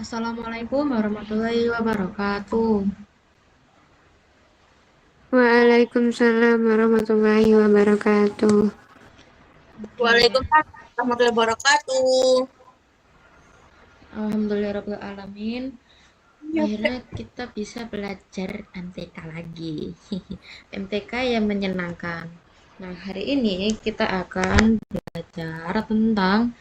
Assalamualaikum warahmatullahi wabarakatuh. Waalaikumsalam warahmatullahi wabarakatuh. Oke, Waalaikumsalam warahmatullahi wabarakatuh. alhamdulillahirabbil alamin. Akhirnya kita bisa belajar MTK lagi. MTK yang menyenangkan. Nah, hari ini kita akan belajar tentang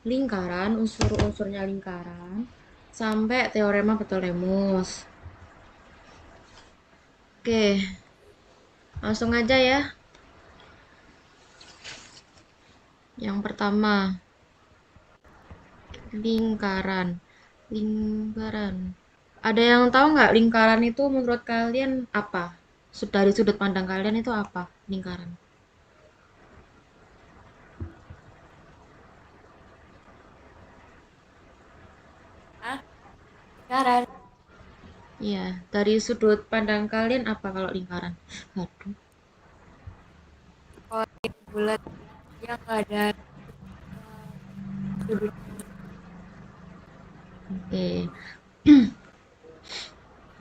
lingkaran, unsur-unsurnya lingkaran, sampai teorema Ptolemus. Oke, langsung aja ya. Yang pertama, lingkaran. Lingkaran. Ada yang tahu nggak lingkaran itu menurut kalian apa? Dari sudut pandang kalian itu apa lingkaran? Ah, sekarang Iya, dari sudut pandang kalian apa kalau lingkaran? Aduh, koin bulat yang nggak ada sudut. oke.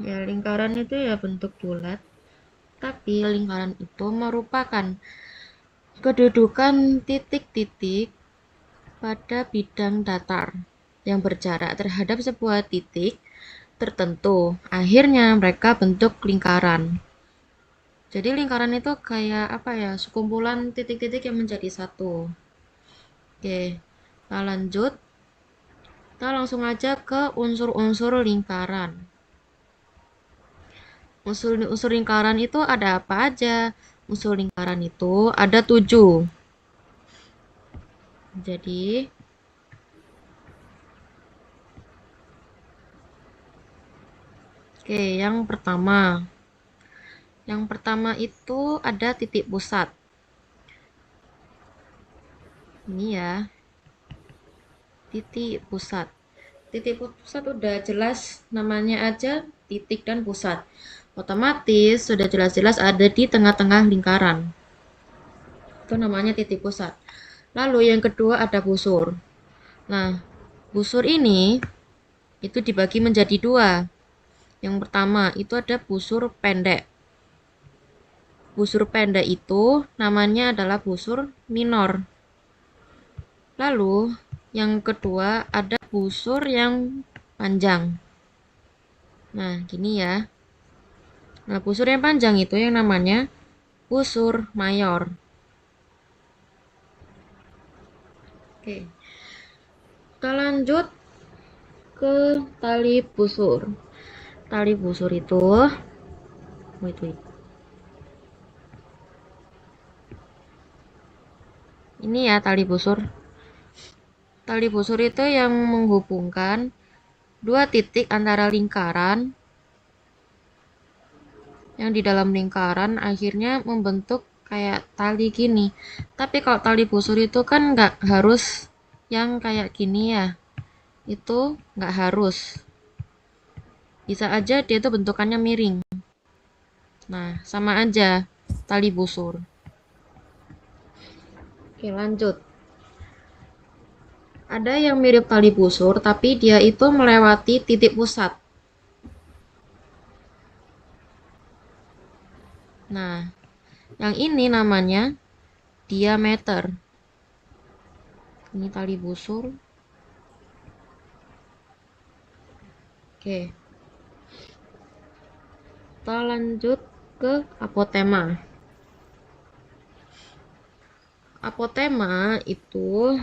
Ya, lingkaran itu ya bentuk bulat, tapi lingkaran itu merupakan kedudukan titik-titik pada bidang datar yang berjarak terhadap sebuah titik tertentu. Akhirnya mereka bentuk lingkaran. Jadi lingkaran itu kayak apa ya? Sekumpulan titik-titik yang menjadi satu. Oke, kita lanjut. Kita langsung aja ke unsur-unsur lingkaran. Unsur lingkaran itu ada apa aja? Unsur lingkaran itu ada 7. Jadi, oke, yang pertama. Yang pertama itu ada titik pusat. Ini ya, titik pusat. Titik pusat udah jelas namanya aja titik dan pusat. Otomatis sudah jelas-jelas ada di tengah-tengah lingkaran. Itu namanya titik pusat. Lalu yang kedua ada busur. Nah, busur ini itu dibagi menjadi dua. Yang pertama itu ada busur pendek. Busur pendek itu namanya adalah busur minor. Lalu yang kedua ada busur yang panjang. Nah, gini ya. Nah, busur yang panjang itu yang namanya busur mayor. Oke, kita lanjut ke tali busur. Tali busur itu, wait. Ini ya tali busur. Tali busur itu yang menghubungkan dua titik antara lingkaran yang di dalam lingkaran akhirnya membentuk kayak tali gini. Tapi kalau tali busur itu kan nggak harus yang kayak gini ya. Itu nggak harus. Bisa aja dia itu bentukannya miring. Nah, sama aja tali busur. Oke, lanjut. Ada yang mirip tali busur, tapi dia itu melewati titik pusat. Nah, yang ini namanya diameter. Ini tali busur. Oke, kita lanjut ke apotema. Apotema itu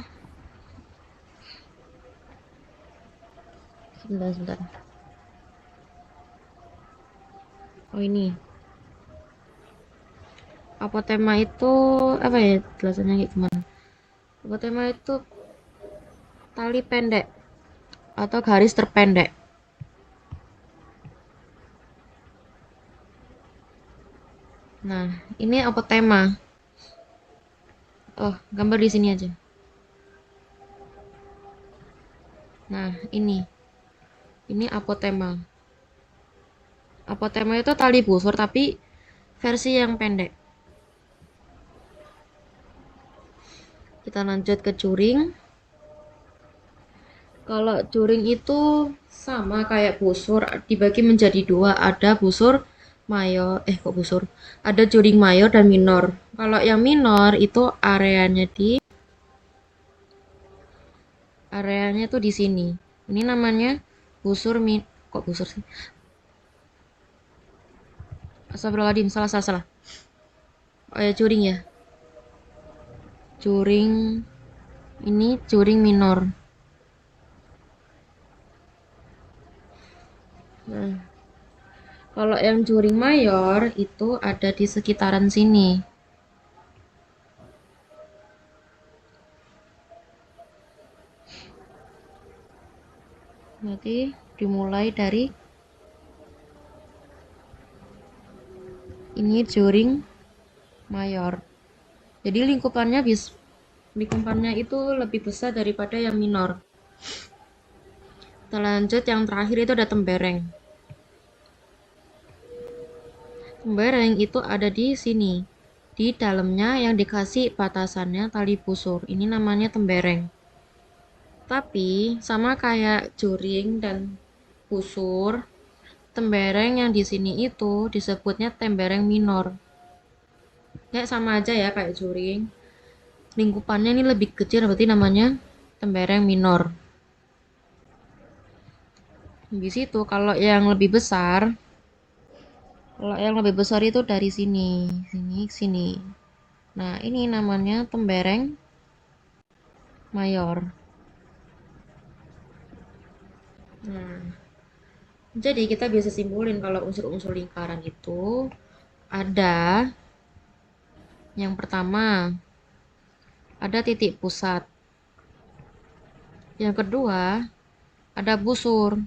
sebentar. Oh, ini. Apotema itu apa ya jelasannya kayak gimana? Apotema itu tali pendek atau garis terpendek. Nah, ini apotema. Oh, gambar di sini aja. Nah, ini. Ini apotema. Apotema itu tali busur tapi versi yang pendek. Kita lanjut ke curing. Kalau juring itu sama kayak busur, dibagi menjadi dua. Ada busur mayor, kok busur? Ada juring mayor dan minor. Kalau yang minor itu areanya tuh di sini. Ini namanya busur kok busur sih? Astagfirullahaladzim, salah salah salah. Oh ya, juring ya. Juring ini juring minor. Nah, kalau yang juring mayor itu ada di sekitaran sini. Berarti dimulai dari ini juring mayor. Jadi lingkupannya itu lebih besar daripada yang minor. Kita lanjut, yang terakhir itu ada tembereng. Tembereng itu ada di sini. Di dalamnya yang dikasih batasannya tali busur. Ini namanya tembereng. Tapi sama kayak juring dan busur, tembereng yang di sini itu disebutnya tembereng minor. Kayak sama aja ya kayak juring. Lingkupannya ini lebih kecil, berarti namanya tembereng minor. Di situ kalau yang lebih besar itu dari sini ke sini. Nah, ini namanya tembereng mayor. Nah, jadi kita bisa simpulin kalau unsur-unsur lingkaran itu ada, yang pertama ada titik pusat, yang kedua ada busur,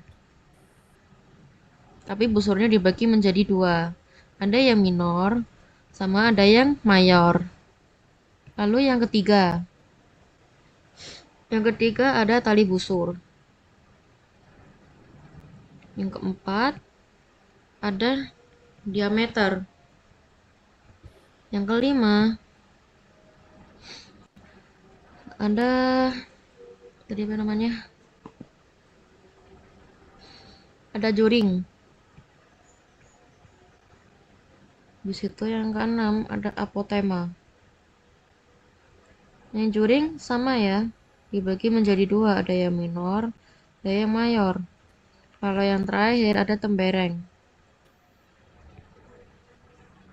tapi busurnya dibagi menjadi dua, ada yang minor sama ada yang mayor. Lalu yang ketiga ada tali busur. Yang keempat ada diameter. Yang kelima ada tadi apa namanya? Ada juring. Di situ yang keenam ada apotema. Yang juring sama ya, dibagi menjadi dua, ada yang minor, ada yang mayor. Kalau yang terakhir ada tembereng,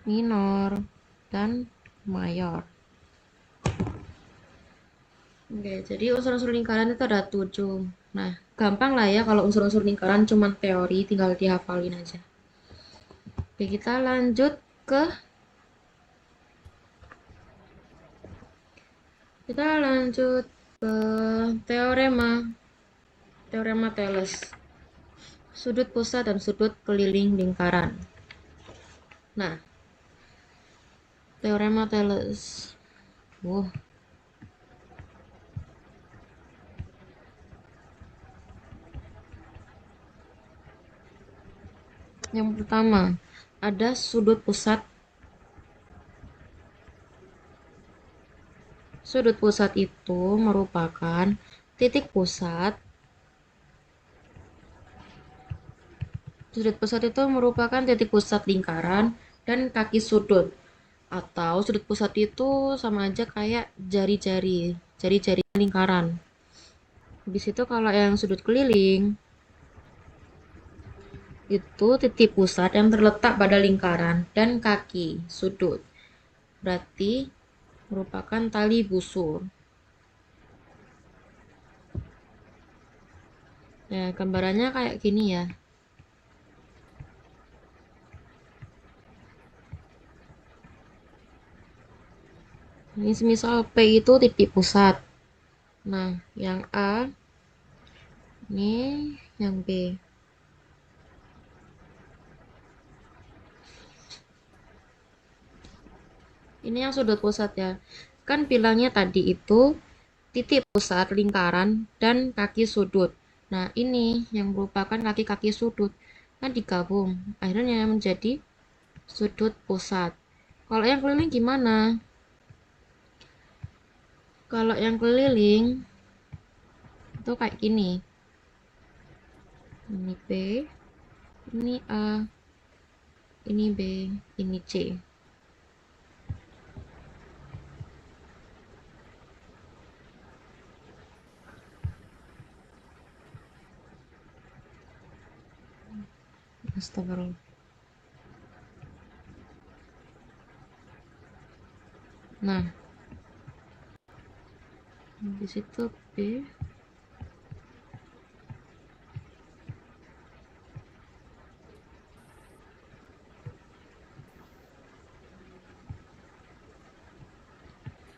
minor dan mayor. Oke, jadi unsur-unsur lingkaran itu ada 7. Nah, gampang lah ya kalau unsur-unsur lingkaran cuman teori, tinggal dihafalin aja. Oke, kita lanjut ke teorema Thales. Sudut pusat dan sudut keliling lingkaran. Nah, teorema Thales. Yang pertama, ada sudut pusat. Sudut pusat itu merupakan titik pusat. Sudut pusat itu merupakan titik pusat lingkaran dan kaki sudut. Atau sudut pusat itu sama aja kayak jari-jari lingkaran. Di situ kalau yang sudut keliling itu titik pusat yang terletak pada lingkaran dan kaki sudut. Berarti merupakan tali busur. Nah, gambarannya kayak gini ya. Ini semisal P itu titik pusat. Nah, yang A, ini yang B. Ini yang sudut pusat ya. Kan bilangnya tadi itu titik pusat lingkaran dan kaki sudut. Nah, ini yang merupakan kaki-kaki sudut. Kan digabung. Akhirnya menjadi sudut pusat. Kalau yang keliling gimana? Kalau yang keliling itu kayak gini. Ini B, ini A, ini B, ini C. Astagfirullah. Nah, di situ B.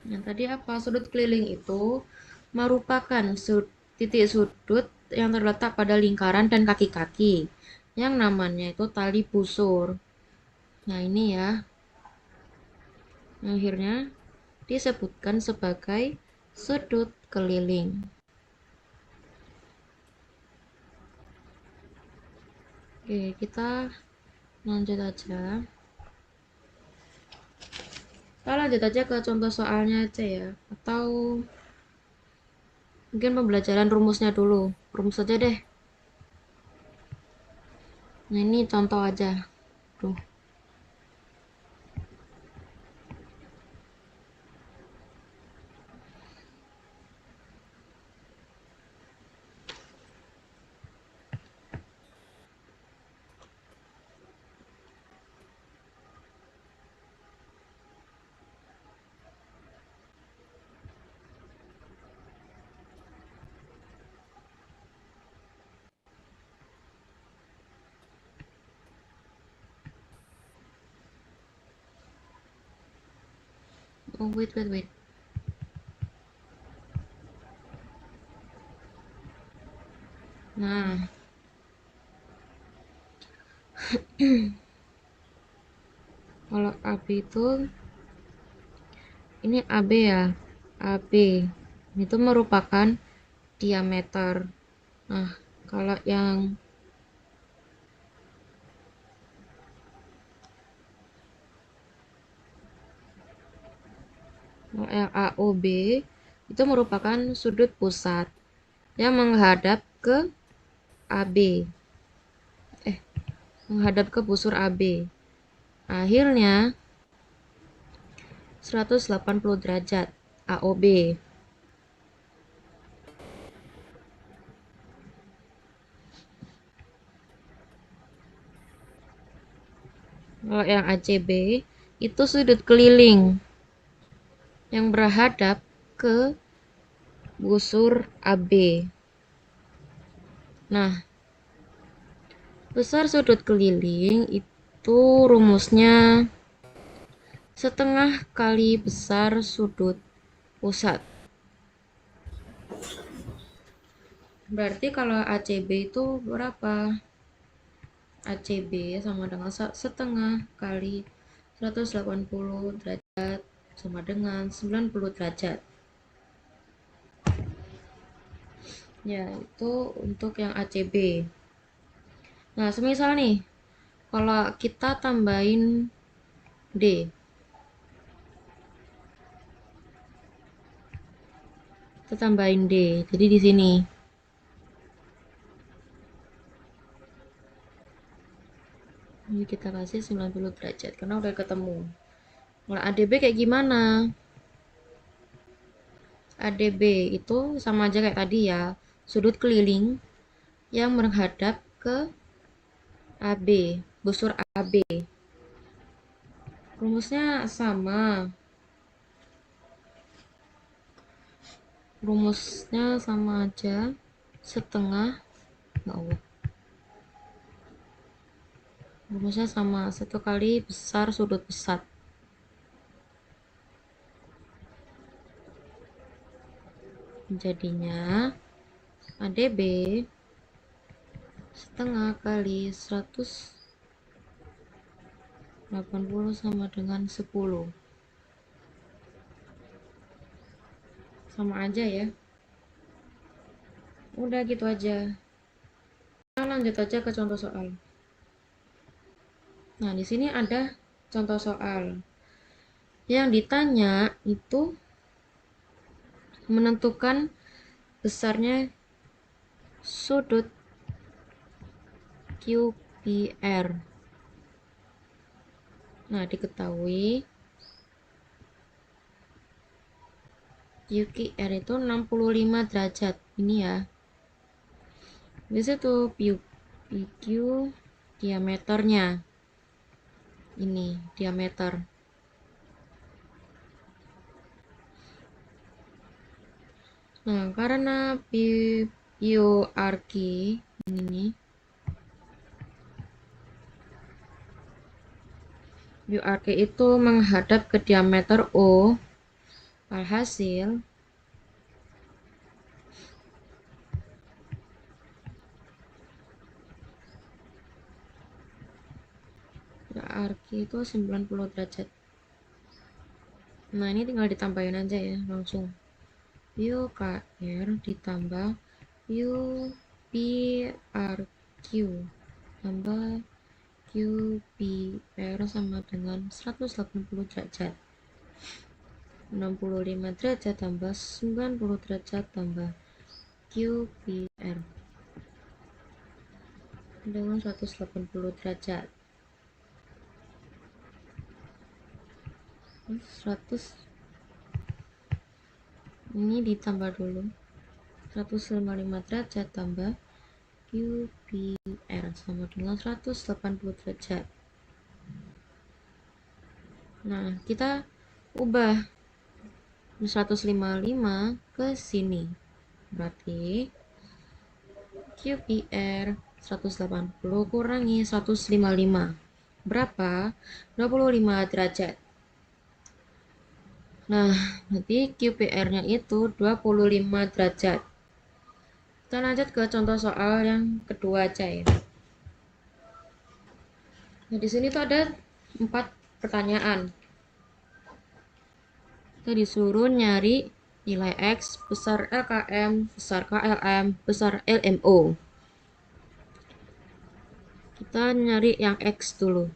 Yang tadi apa? Sudut keliling itu merupakan titik sudut yang terletak pada lingkaran dan kaki-kaki yang namanya itu tali busur. Nah, ini ya. Akhirnya disebutkan sebagai sudut keliling. Oke, kita lanjut aja. Kita lanjut aja ke contoh soalnya aja ya. Atau mungkin pembelajaran rumusnya dulu. Rumus aja deh. Nah, ini contoh aja. Tuh. Oh, wait. Nah, kalau AB itu ini AB ya. AB itu merupakan diameter. Nah, kalau yang AOB itu merupakan sudut pusat yang menghadap ke AB. Menghadap ke busur AB. Akhirnya 180 derajat AOB. Kalau yang ACB itu sudut keliling yang berhadap ke busur AB. Nah, besar sudut keliling itu rumusnya setengah kali besar sudut pusat. Berarti kalau ACB itu berapa? ACB sama dengan setengah kali 180 derajat sama dengan 90 derajat. Ya, itu untuk yang ACB. Nah, semisal nih, kalau kita tambahin D, kita tambahin D. Jadi di sini. Ini kita kasih 90 derajat karena udah ketemu. Kalau ADB kayak gimana? ADB itu sama aja kayak tadi ya, sudut keliling yang menghadap ke AB, busur AB. Rumusnya sama. Rumusnya sama aja. Setengah, ya Allah. Rumusnya sama, satu kali besar sudut pusat. Jadinya ADB setengah kali 180 sama dengan 10. Sama aja ya. Udah gitu aja. Kita lanjut aja ke contoh soal. Nah, di sini ada contoh soal. Yang ditanya itu menentukan besarnya sudut QPR. Nah, diketahui QPR itu 65 derajat. Ini ya. Bisa tuh PQ diameternya. Ini diameter. Nah, karena PORQ ini PORQ itu menghadap ke diameter O. Alhasil PORQ itu 90 derajat. Nah, ini tinggal ditambahin aja ya, langsung. POKR ditambah PRQ tambah QPR sama dengan 180 derajat. 65 derajat tambah 90 derajat tambah QPR dengan 180 derajat. 100 ini ditambah dulu. 155 derajat tambah QPR sama dengan 180 derajat. Nah, kita ubah 155 ke sini. Berarti QPR 180 kurangi 155. Berapa? 25 derajat. Nah, nanti QPR-nya itu 25 derajat. Kita lanjut ke contoh soal yang kedua aja ya. Nah, di sini tuh ada 4 pertanyaan. Kita disuruh nyari nilai X besar LKM, besar KLM, besar LMO. Kita nyari yang X dulu.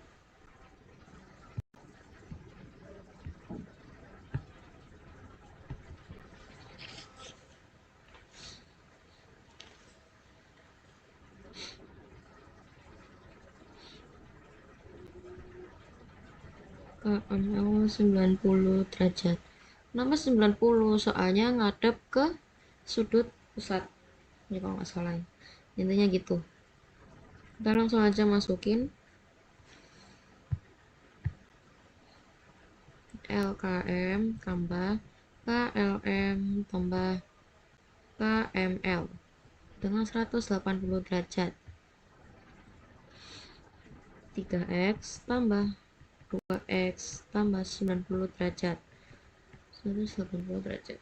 KLM 90 derajat. Nama 90 soalnya ngadep ke sudut pusat. Ini kalau nggak salah. Intinya gitu. Kita langsung aja masukin LKM tambah KLM tambah KML dengan 180 derajat. 3X tambah 2X tambah 90 derajat. 180 derajat.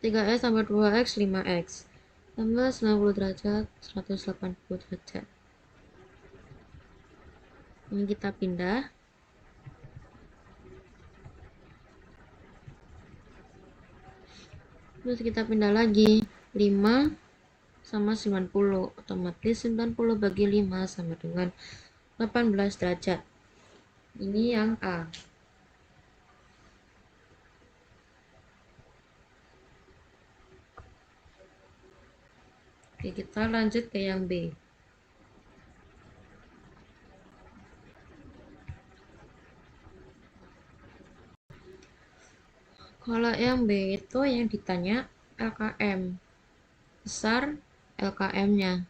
3X tambah 2X 5X tambah 90 derajat 180 derajat. Ini kita pindah. Terus kita pindah lagi. 5 sama 90. Otomatis 90 bagi 5 sama dengan 18 derajat. Ini yang A. Oke, kita lanjut ke yang B. Kalau yang B itu yang ditanya LKM. Besar LKM-nya.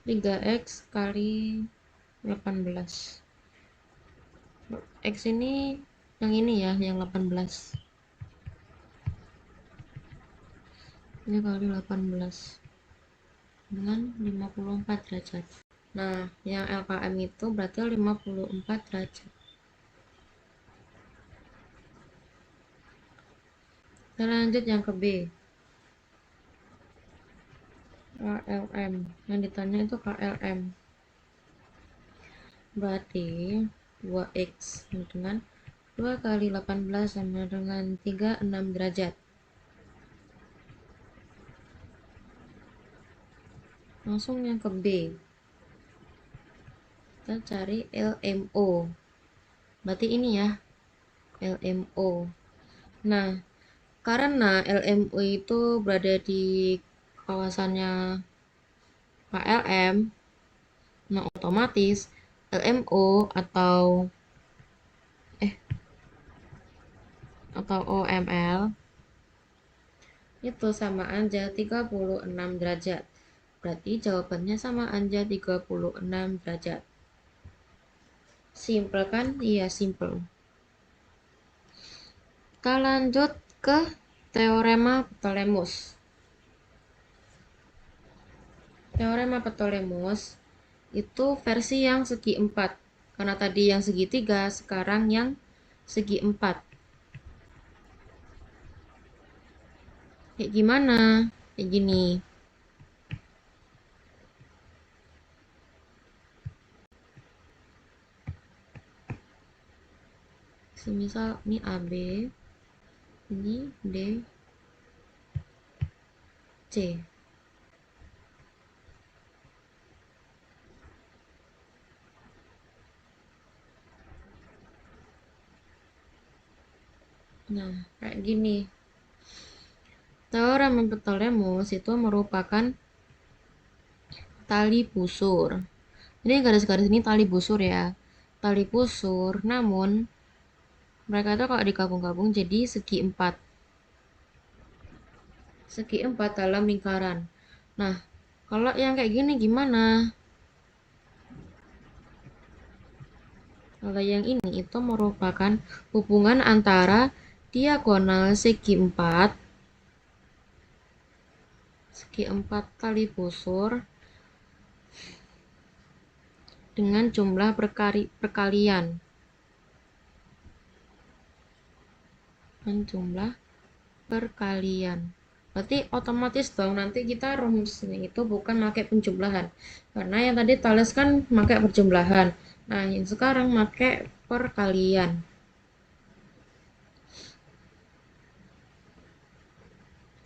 Tiga X kali 18. X ini yang ini ya, yang 18. Ini kali 18 dengan 54 derajat. Nah, yang LKM itu berarti 54 derajat. Kita lanjut yang ke B. KLM. Yang ditanya itu KLM. Berarti 2x dengan 2 kali 18 sama dengan 36 derajat. Langsung yang ke B. Kita cari LMO. Berarti ini ya, LMO. Nah, karena LMO itu berada di kawasannya KLM, nah otomatis LMO atau OML itu sama aja 36 derajat. Berarti jawabannya sama aja 36 derajat. Simple kan? Iya, simple. Kita lanjut ke teorema Ptolemus. Teorema Ptolemus itu versi yang segi 4. Karena tadi yang segitiga, sekarang yang segi 4. Kayak gimana? Kayak gini. Semisal ini AB, ini D, C. Nah, kayak gini. Teorema Ptolemus itu merupakan tali busur. Ini garis-garis ini tali busur ya. Tali busur, namun mereka itu kalau digabung-gabung jadi segi 4. Segi 4 dalam lingkaran. Nah, kalau yang kayak gini gimana? Kalau yang ini itu merupakan hubungan antara diagonal segi 4 tali busur dengan jumlah perkalian. Berarti otomatis dong nanti kita rumusnya itu bukan pakai penjumlahan. Karena yang tadi Thales kan pakai perjumlahan. Nah, yang sekarang pakai perkalian.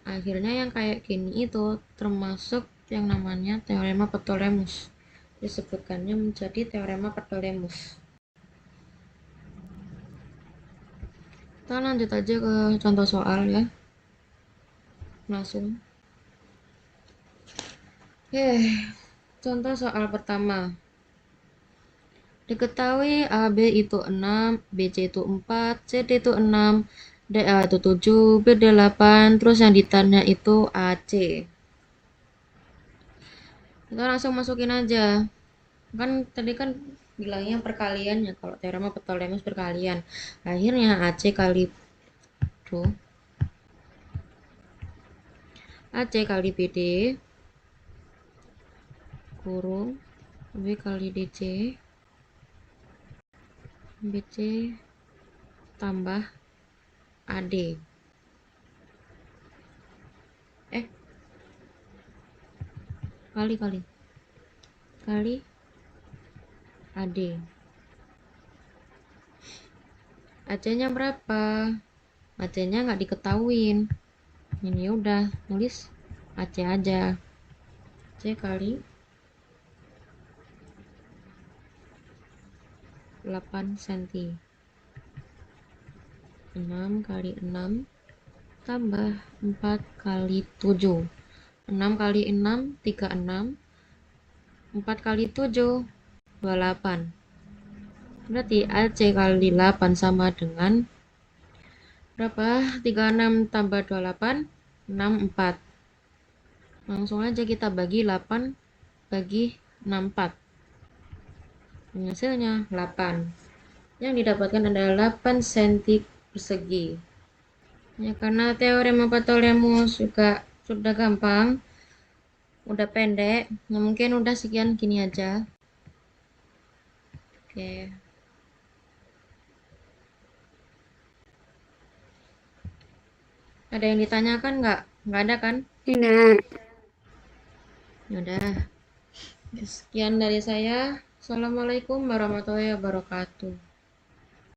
Akhirnya yang kayak gini itu termasuk yang namanya teorema Ptolemus. Disebutkannya menjadi teorema Ptolemus. Kita lanjut aja ke contoh soal ya. Langsung. Contoh soal pertama. Diketahui AB itu 6, BC itu 4, CD itu 6, DA itu 7, BD 8, terus yang ditanya itu AC. Kita langsung masukin aja. Kan tadi kan bilangnya perkalian ya, kalau teorema Ptolemus perkalian. Akhirnya AC kali tuh AC kali BD kurung B kali DC BC tambah AD kali AD. AC-nya berapa? AC-nya nggak diketahuin. Ini udah nulis AC aja. AC kali 8 cm. 6 kali 6 tambah 4 kali 7. 6 kali 6 36. 4 kali 7 28. Berarti AC kali 8 sama dengan berapa? 36 tambah 28 64. Langsung aja kita bagi 8 bagi 64. Hasilnya 8. Yang didapatkan adalah 8 cm persegi. Ya, karena teorema Ptolemus juga sudah gampang, udah pendek, nah mungkin udah sekian gini aja. Oke. Ada yang ditanyakan nggak? Nggak ada kan? Tidak. Ya udah. Sekian dari saya. Assalamualaikum warahmatullahi wabarakatuh.